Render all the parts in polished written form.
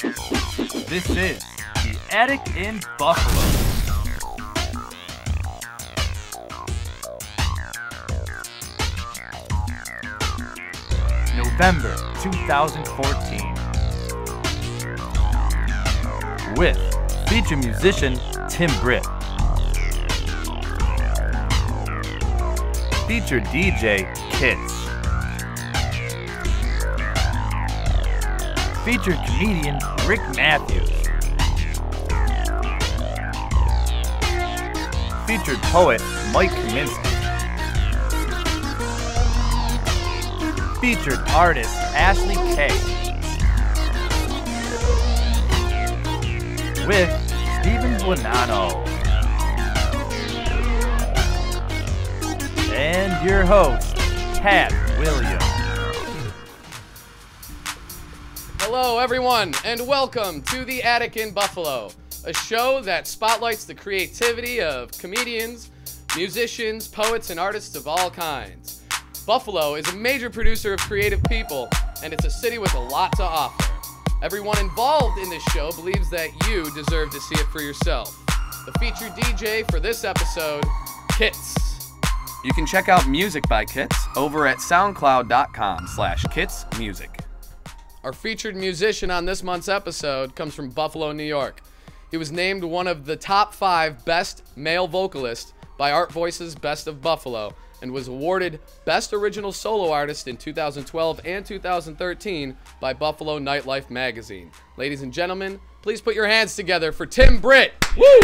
This is The Attic in Buffalo. November 2014. With featured musician Tim Britt. Featured DJ Kitz. Featured comedian Rick Matthews. Featured poet Mike Kaminski. Featured artist Ashley K. With Stephen BUONANNO. And your host, Pat Williams. Hello, everyone, and welcome to The Attic in Buffalo, a show that spotlights the creativity of comedians, musicians, poets, and artists of all kinds. Buffalo is a major producer of creative people, and it's a city with a lot to offer. Everyone involved in this show believes that you deserve to see it for yourself. The featured DJ for this episode, Kitz. You can check out music by Kitz over at soundcloud.com/KitzMusic. Our featured musician on this month's episode comes from Buffalo, New York. He was named one of the top 5 best male vocalists by Art Voice's Best of Buffalo and was awarded Best Original Solo Artist in 2012 and 2013 by Buffalo Nightlife magazine. Ladies and gentlemen, please put your hands together for Tim Britt. Woo!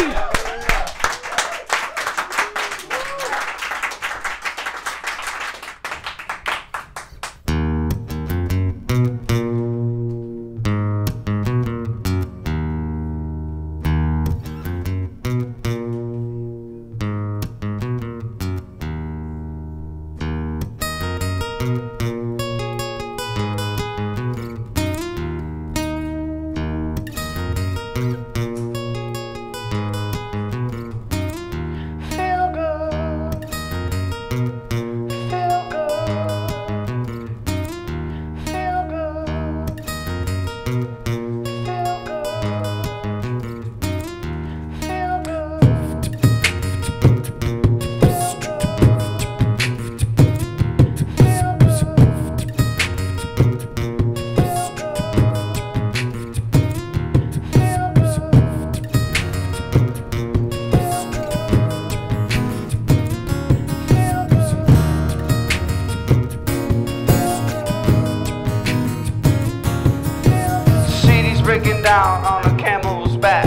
Down on a camel's back.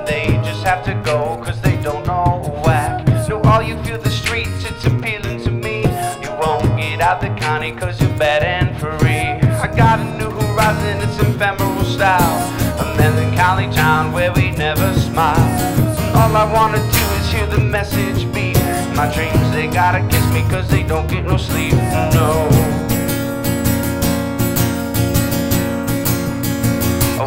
They just have to go cause they don't know whack. So all you feel the streets, it's appealing to me. You won't get out the county cause you're bad and free. I got a new horizon, it's ephemeral style. A melancholy town where we never smile. And all I wanna do is hear the message beat. My dreams, they gotta kiss me cause they don't get no sleep, no.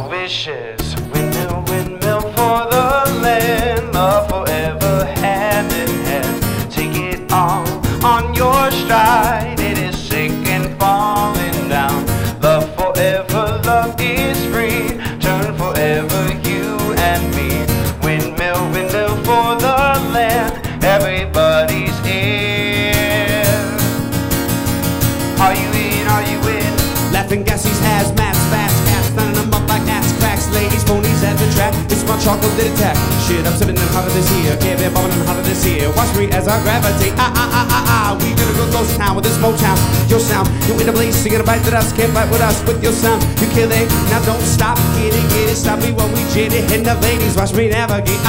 Wishes, windmill, windmill for the land. Love forever, hand in hand. Take it all on your stride. It is sick and falling down. Love forever, love is free. Turn forever, you and me. Windmill, windmill for the land. Everybody's in. Are you in? Are you in? Laughing gases, hazmats, fast cats, thumbing them up like ass cracks. Ladies, ponies at the track. It's my chocolate attack. Shit, I'm sipping them hotter this year. Can't be bobbing them hotter this year. Watch me as I gravitate. We gonna go ghost town with this Motown. Your sound, you in the place, you're gonna bite the dust. Can't fight with us with your sound. You kill it, now don't stop. Get it, stop me when we jit it. And the ladies, watch me navigate.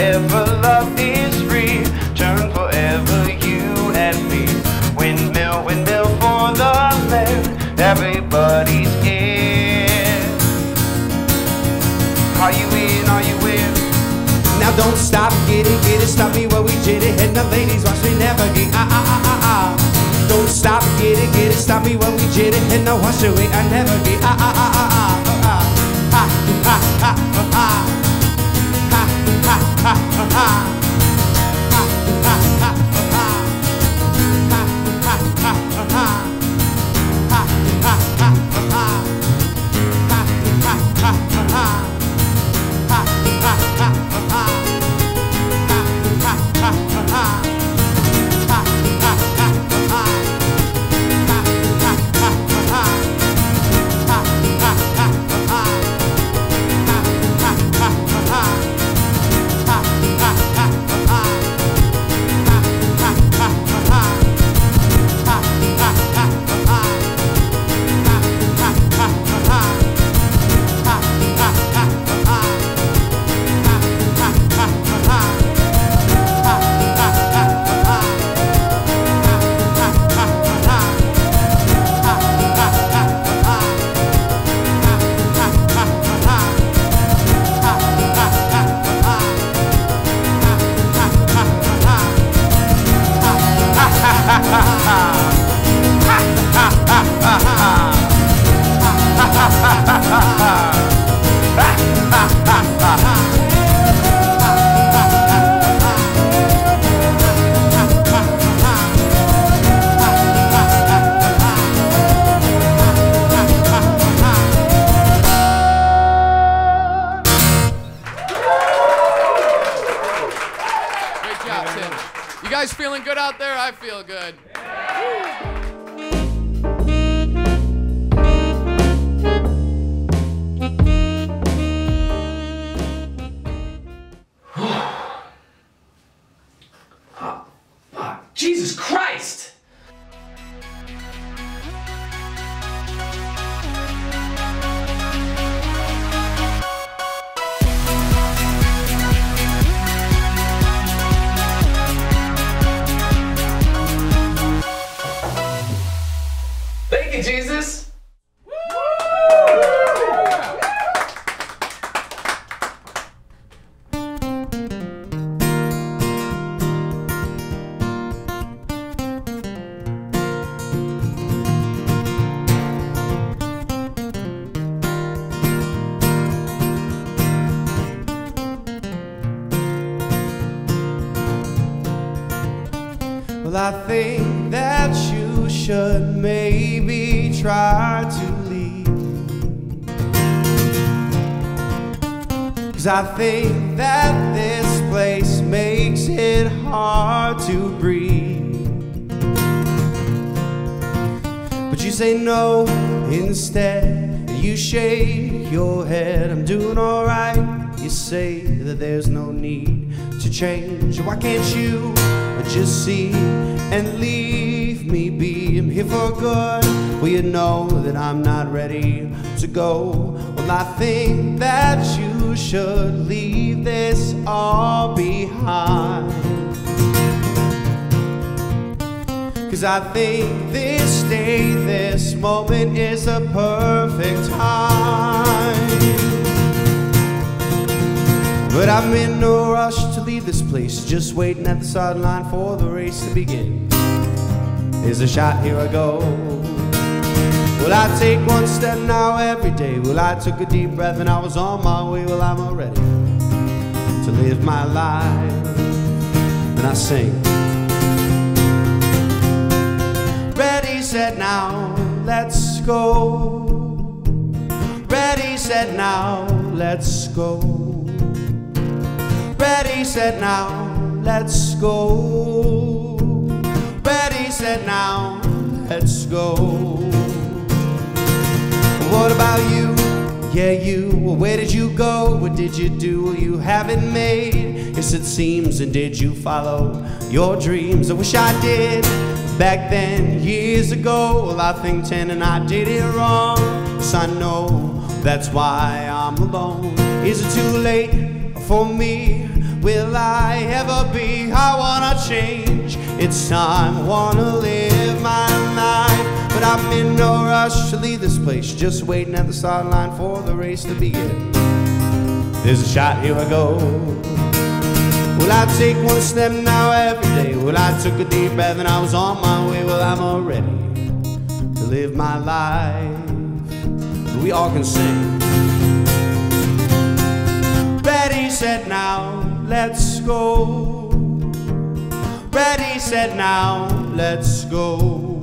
forever, love is free. Turn forever, you and me. Windmill, windmill for the land. Everybody's in. Are you in? Are you in? Now don't stop, get it, stop me while we jit it. And the ladies watch me navigate. Don't stop, get it, stop me while we jit it. And now watch the way I navigate. Feeling good out there? I feel good. Jesus Christ! Thank you, Jesus. Well, I think that you should maybe try to leave, 'cause I think that this place makes it hard to breathe. But you say no instead, you shake your head. I'm doing alright. You say that there's no need to change. Why can't you just see and leave me be? I'm here for good. Well, you know that I'm not ready to go. Well, I think that you should leave this all behind, 'cause I think this day, this moment is a perfect time. But I'm in no rush to leave this place, just waiting at the sideline for the race to begin. There's a shot, here I go. Well, I take one step now every day. Well, I took a deep breath and I was on my way. Well, I'm all ready to live my life. And I sing. Ready, set, now, let's go. Ready, set, now, let's go. Ready, set, now, let's go. Ready, set, now, let's go. What about you? Yeah, you. Well, where did you go? What did you do? Well, you haven't made. Yes, it seems. And did you follow your dreams? I wish I did. Back then, years ago. Well, I think 10 and I did it wrong. Yes, I know. That's why I'm alone. Is it too late for me? will I ever be? I wanna change. It's time, I wanna live my life. But I'm in no rush to leave this place, just waiting at the start line for the race to begin. There's a shot, here I go. Will I take one step now every day? Well, I took a deep breath and I was on my way. Well, I'm all ready to live my life. We all can sing. Ready, set, now, let's go. Ready, set, now, let's go.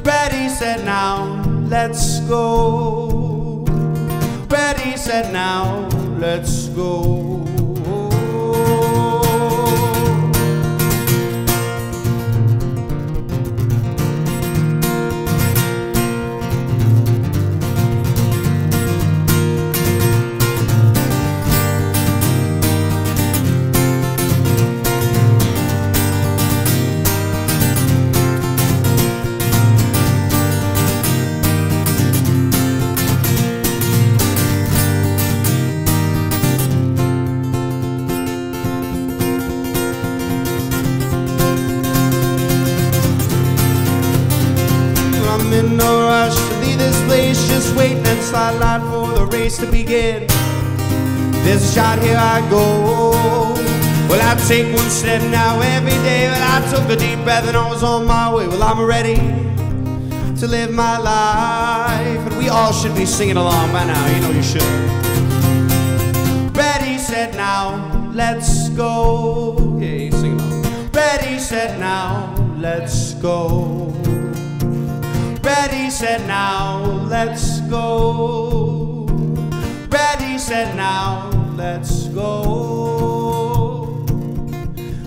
Ready, set, now, let's go. Ready, set, now, let's go. In no rush to leave this place, just waiting at the start line for the race to begin. There's a shot, here I go. Well, I take one step now every day. Well, I took a deep breath and I was on my way. Well, I'm ready to live my life. And we all should be singing along by now, you know you should. Ready, set, now, let's go. Yeah, you sing along. Ready, set, now, let's go. Ready, set, now, let's go. Ready, set, now, let's go.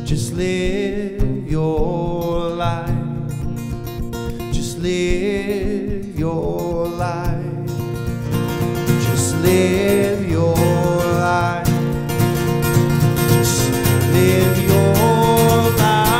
Just live your life. Just live your life. Just live your life. Just live your life.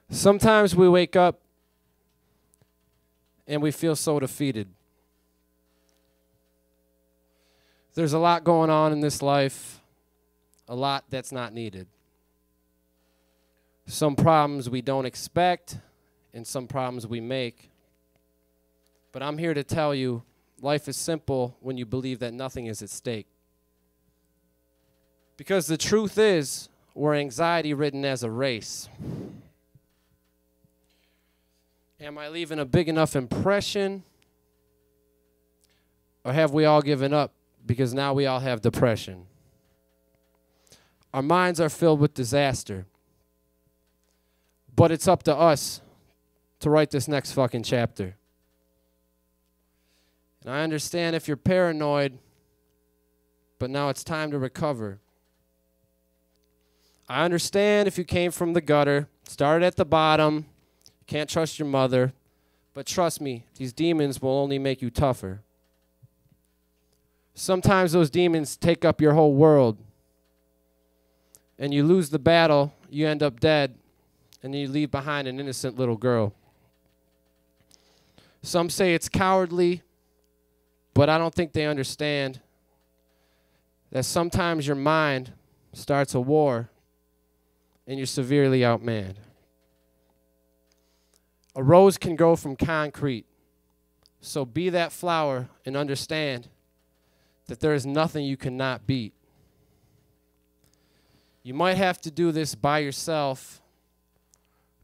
Sometimes we wake up and we feel so defeated. There's a lot going on in this life, a lot that's not needed. Some problems we don't expect and some problems we make. But I'm here to tell you, life is simple when you believe that nothing is at stake. Because the truth is, we're anxiety-ridden as a race. Am I leaving a big enough impression? Or have we all given up because now we all have depression? Our minds are filled with disaster. But it's up to us to write this next fucking chapter. And I understand if you're paranoid, but now it's time to recover. I understand if you came from the gutter, started at the bottom, can't trust your mother, but trust me, these demons will only make you tougher. Sometimes those demons take up your whole world, and you lose the battle, you end up dead, and then you leave behind an innocent little girl. Some say it's cowardly, but I don't think they understand that sometimes your mind starts a war, and you're severely outmanned. A rose can grow from concrete, so be that flower and understand that there is nothing you cannot beat. You might have to do this by yourself,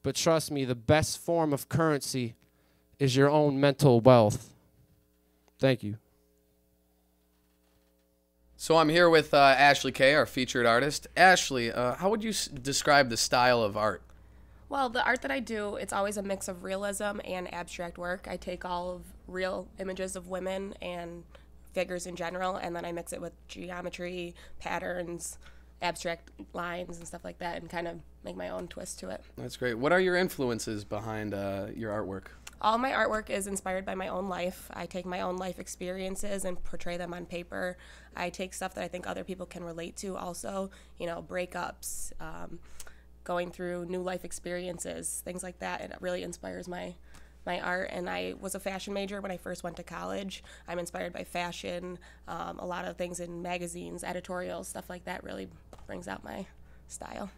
but trust me, the best form of currency is your own mental wealth. Thank you. So I'm here with Ashley K., our featured artist. Ashley, how would you describe the style of art? Well, the art that I do, it's always a mix of realism and abstract work. I take all of real images of women and figures in general, and then I mix it with geometry, patterns, abstract lines, and stuff like that, and kind of make my own twist to it. That's great. What are your influences behind your artwork? All my artwork is inspired by my own life. I take my own life experiences and portray them on paper. I take stuff that I think other people can relate to also, you know, breakups, going through new life experiences, things like that. It really inspires my art. And I was a fashion major when I first went to college. I'm inspired by fashion. A lot of things in magazines, editorials, stuff like that really brings out my style.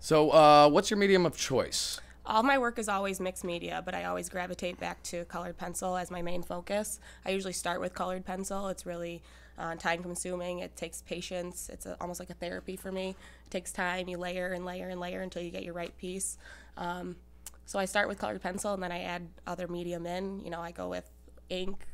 So what's your medium of choice? All my work is always mixed media, but I always gravitate back to colored pencil as my main focus. I usually start with colored pencil. It's really time consuming. It takes patience. It's almost like a therapy for me. It takes time. You layer and layer and layer until you get your right piece. So I start with colored pencil, and then I add other medium in. You know, I go with ink,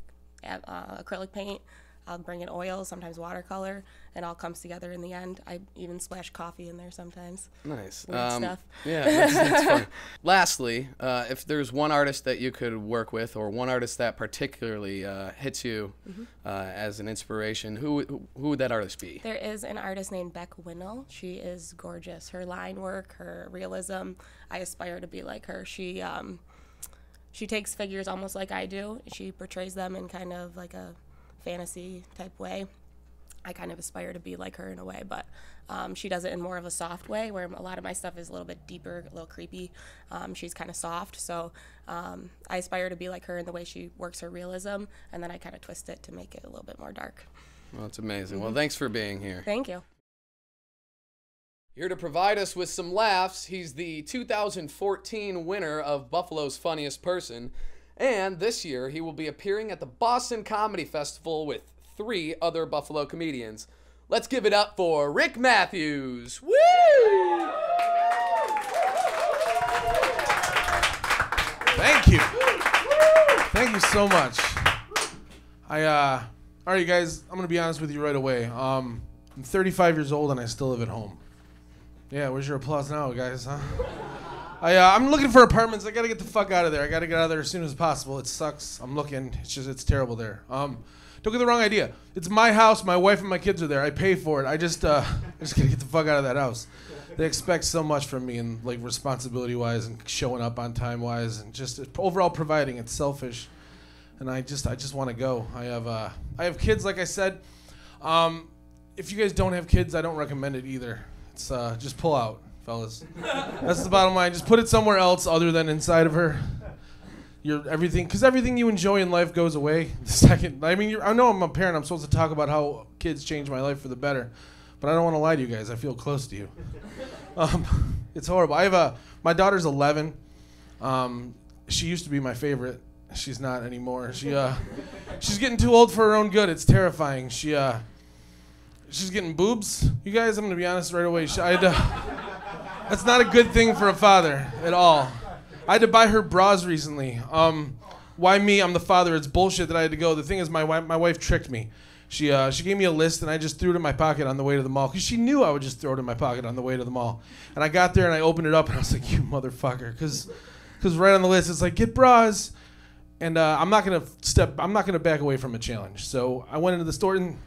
acrylic paint. I'll bring in oil, sometimes watercolor, and all comes together in the end. I even splash coffee in there sometimes. Nice. Weird stuff. Yeah, that's fun. Lastly, if there's one artist that you could work with, or one artist that particularly hits you as an inspiration, who would that artist be? There is an artist named Beck Winnell. She is gorgeous. Her line work, her realism, I aspire to be like her. She takes figures almost like I do. She portrays them in kind of like a fantasy type way. I kind of aspire to be like her in a way, but she does it in more of a soft way, where a lot of my stuff is a little bit deeper, a little creepy. She's kind of soft, so I aspire to be like her in the way she works her realism, and then I kind of twist it to make it a little bit more dark. Well, that's amazing. Well, thanks for being here. Thank you. Here to provide us with some laughs, he's the 2014 winner of Buffalo's Funniest Person. And this year, he will be appearing at the Boston Comedy Festival with 3 other Buffalo comedians. Let's give it up for Rick Matthews. Woo! Thank you. Thank you so much. All right, you guys, I'm going to be honest with you right away. I'm 35 years old and I still live at home. Yeah, where's your applause now, guys, huh? I'm looking for apartments. I gotta get the fuck out of there. I gotta get out of there as soon as possible. It sucks. I'm looking. It's terrible there. Don't get the wrong idea. It's my house. My wife and my kids are there. I pay for it. I just gotta get the fuck out of that house. They expect so much from me, and like responsibility-wise, and showing up on time-wise, and just overall providing. It's selfish, and I just want to go. I have kids, like I said. If you guys don't have kids, I don't recommend it either. It's just pull out, fellas. That's the bottom line. Just put it somewhere else other than inside of her. Because everything you enjoy in life goes away the second. I mean, I know I'm a parent. I'm supposed to talk about how kids changed my life for the better, but I don't want to lie to you guys. I feel close to you. It's horrible. My daughter's 11. She used to be my favorite. She's not anymore. She's getting too old for her own good. It's terrifying. She's getting boobs. You guys, I'm gonna be honest right away. That's not a good thing for a father at all. I had to buy her bras recently. Why me? I'm the father. It's bullshit that I had to go. The thing is, my wife tricked me. She gave me a list, and I just threw it in my pocket on the way to the mall, because she knew I would just throw it in my pocket on the way to the mall. And I got there, and I opened it up, and I was like, you motherfucker. Because right on the list, it's like, get bras. And I'm not gonna back away from a challenge. So I went into the store, and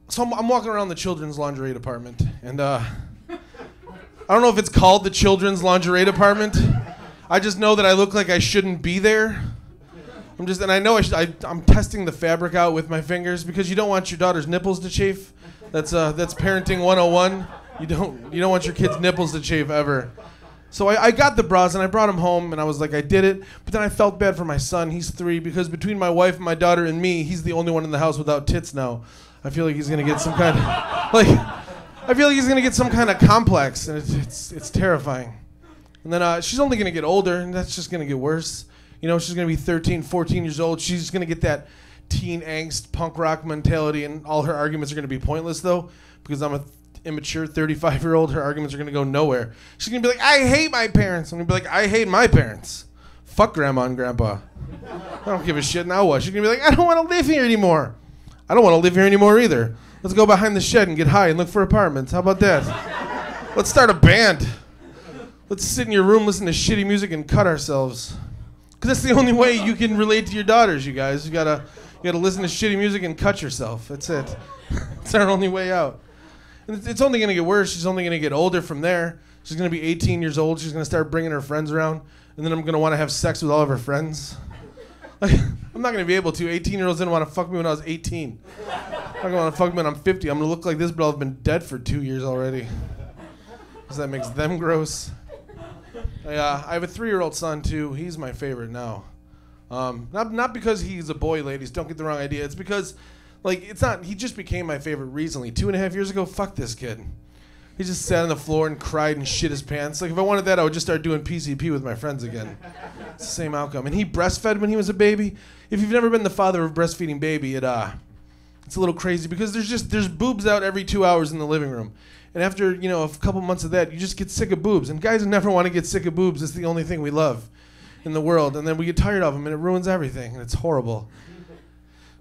so I'm walking around the children's lingerie department, and I don't know if it's called the children's lingerie department. I just know that I look like I shouldn't be there. And I know I'm testing the fabric out with my fingers, because you don't want your daughter's nipples to chafe. That's parenting 101. You don't want your kids' nipples to chafe ever. So I got the bras and I brought them home, and I was like, I did it. But then I felt bad for my son. He's 3, because between my wife and my daughter and me, he's the only one in the house without tits now. I feel like he's gonna get some kind of complex, and it's terrifying. And then she's only gonna get older, and that's just gonna get worse. You know, she's gonna be 13, 14 years old. She's gonna get that teen angst, punk rock mentality, and all her arguments are gonna be pointless though, because I'm a immature 35-year-old. Her arguments are gonna go nowhere. She's gonna be like, I hate my parents. I'm gonna be like, I hate my parents. Fuck grandma and grandpa. I don't give a shit. Now what? She's gonna be like, I don't want to live here anymore. I don't want to live here anymore either. Let's go behind the shed and get high and look for apartments. How about that? Let's start a band. let's sit in your room, listen to shitty music, and cut ourselves. Because that's the only way you can relate to your daughters, you guys. You gotta listen to shitty music and cut yourself. That's it. It's our only way out. And it's only gonna get worse. She's only gonna get older from there. She's gonna be 18 years old. She's gonna start bringing her friends around, and then I'm gonna want to have sex with all of her friends. Like, I'm not gonna be able to. 18-year-olds didn't want to fuck me when I was 18. I'm gonna want to fuck me when I'm 50. I'm gonna look like this, but I'll have been dead for 2 years already. Because that makes them gross. I have a 3-year-old son too. He's my favorite now. Not because he's a boy, ladies. Don't get the wrong idea. It's because, like, it's not. He just became my favorite recently. 2.5 years ago, fuck this kid. He just sat on the floor and cried and shit his pants. Like, if I wanted that, I would just start doing PCP with my friends again. It's the same outcome. And he breastfed when he was a baby. If you've never been the father of a breastfeeding baby, it's a little crazy because there's boobs out every 2 hours in the living room. And after, a couple months of that, you just get sick of boobs. And guys never want to get sick of boobs. It's the only thing we love in the world. And then we get tired of them, and it ruins everything. And it's horrible.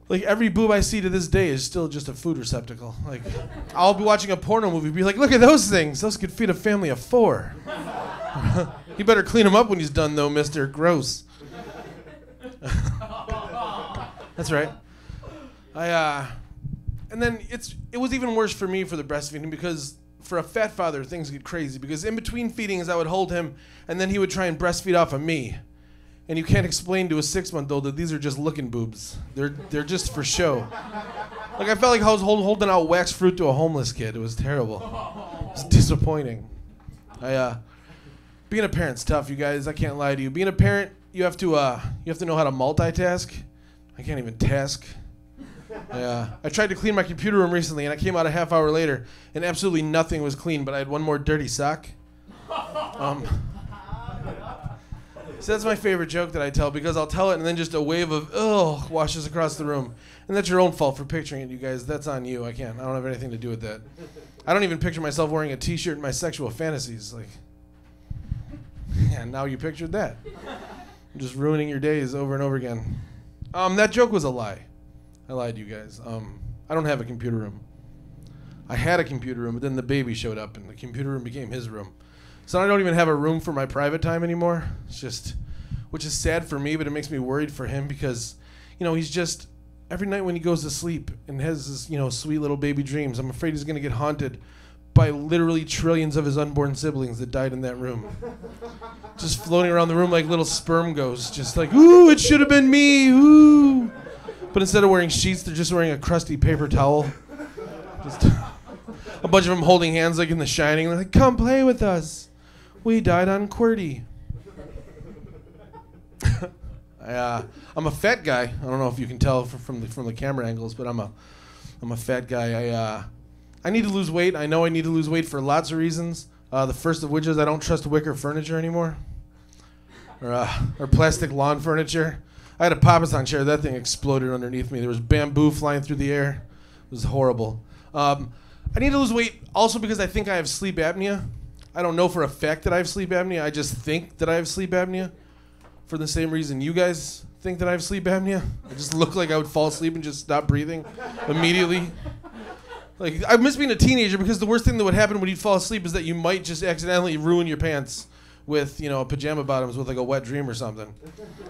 Like, every boob I see to this day is still just a food receptacle. Like, I'll be watching a porno movie, be like, look at those things. Those could feed a family of 4. You better clean them up when he's done, though, mister. Gross. That's right. And then it was even worse for me for the breastfeeding because for a fat father, things get crazy. Because in between feedings, I would hold him, and then he would try and breastfeed off of me. And you can't explain to a 6-month-old that these are just looking boobs. They're just for show. Like, I felt like I was holding out wax fruit to a homeless kid. It was terrible. It was disappointing. Being a parent's tough, you guys. I can't lie to you. Being a parent, you have to know how to multitask. I can't even task. I tried to clean my computer room recently, and I came out a half hour later, and absolutely nothing was clean, but I had one more dirty sock. So that's my favorite joke that I tell, because I'll tell it and then just a wave of ugh washes across the room. And that's your own fault for picturing it, you guys. That's on you. I don't have anything to do with that. I don't even picture myself wearing a t-shirt in my sexual fantasies. Like, yeah, now you pictured that. I'm just ruining your days over and over again. That joke was a lie. I lied to you guys. I don't have a computer room. I had a computer room, but then the baby showed up, and the computer room became his room. So I don't even have a room for my private time anymore. It's just, which is sad for me, but it makes me worried for him because, he's just, every night when he goes to sleep and has his, sweet little baby dreams, I'm afraid he's going to get haunted by literally trillions of his unborn siblings that died in that room. Just floating around the room like little sperm ghosts, just like, ooh, it should have been me, ooh. But instead of wearing sheets, they're just wearing a crusty paper towel. Just a bunch of them holding hands like in The Shining. They're like, come play with us. We died on QWERTY. I'm a fat guy. I don't know if you can tell from the camera angles, but I'm a fat guy. I need to lose weight. I know I need to lose weight for lots of reasons. The first of which is I don't trust wicker furniture anymore, or plastic lawn furniture. I had a Papasan chair. That thing exploded underneath me. There was bamboo flying through the air. It was horrible. I need to lose weight also because I think I have sleep apnea. I don't know for a fact that I have sleep apnea. I just think that I have sleep apnea for the same reason you guys think that I have sleep apnea. I just look like I would fall asleep and just stop breathing immediately. Like, I miss being a teenager because the worst thing that would happen when you'd fall asleep is that you might just accidentally ruin your pants with, pajama bottoms with like a wet dream or something.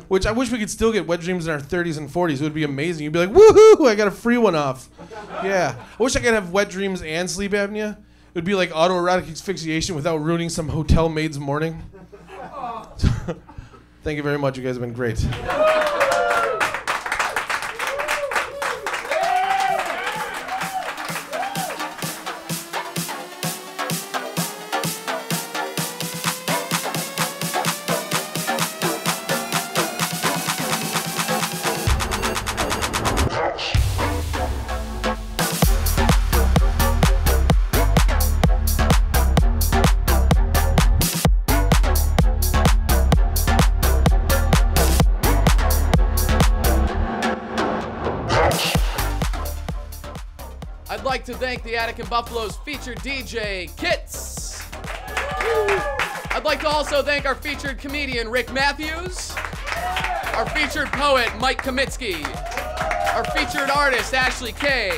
Which I wish we could still get wet dreams in our 30s and 40s. It would be amazing. You'd be like, woohoo, I got a free one off. Yeah. I wish I could have wet dreams and sleep apnea. It would be like autoerotic asphyxiation without ruining some hotel maid's morning. Thank you very much. You guys have been great. I'd like to thank the Attic and Buffalo's featured DJ, Kitz. I'd like to also thank our featured comedian, Rick Matthews, our featured poet, Mike Kaminski, our featured artist, Ashley K,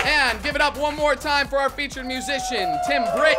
and give it up one more time for our featured musician, Tim Britt.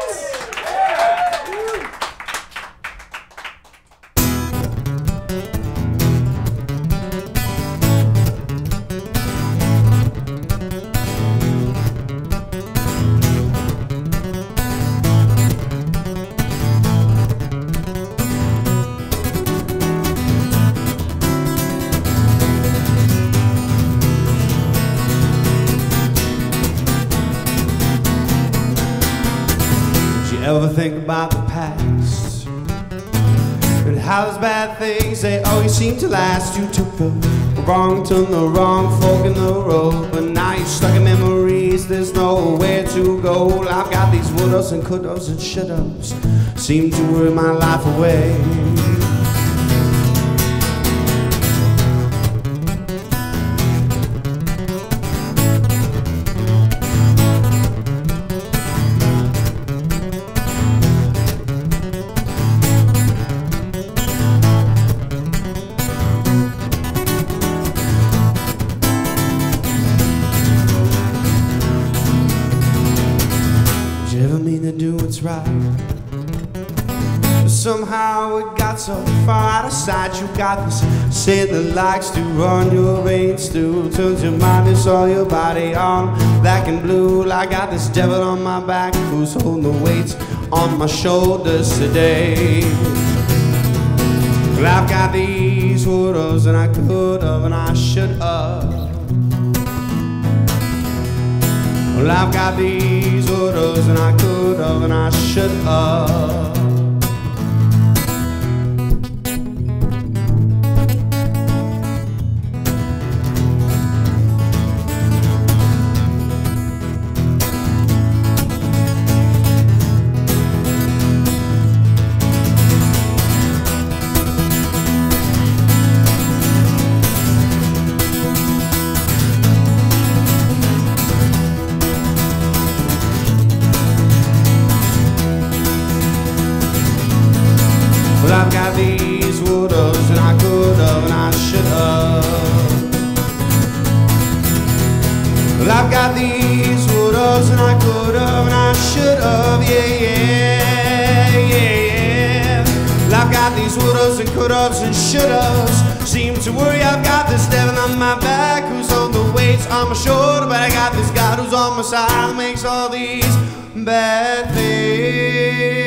ever think about the past and how those bad things, they always seem to last. You took the wrong turn, the wrong fork in the road, but now you're stuck in memories, there's nowhere to go. I've got these would-ups and could-ups and should-ups, seem to worry my life away. Somehow it got so far out of sight. You got this sin that likes to run your veins through, turns your mind, it's all your body on black and blue. I got this devil on my back who's holding the weights on my shoulders today. Well, I've got these would-ups and I could-have and I should-have. Well, I've got these would-ups and I could-have and I should-have. I've got these would-ups and I could-have and I should-have. Well, I've got these would-ups and I could-have and I should-have. Yeah, yeah, yeah, yeah. Well, I've got these would-ups and could-haves and should-haves, seem to worry. I've got this devil on my back who's on the weights on my shoulder, but I got this God who's on my side that makes all these bad things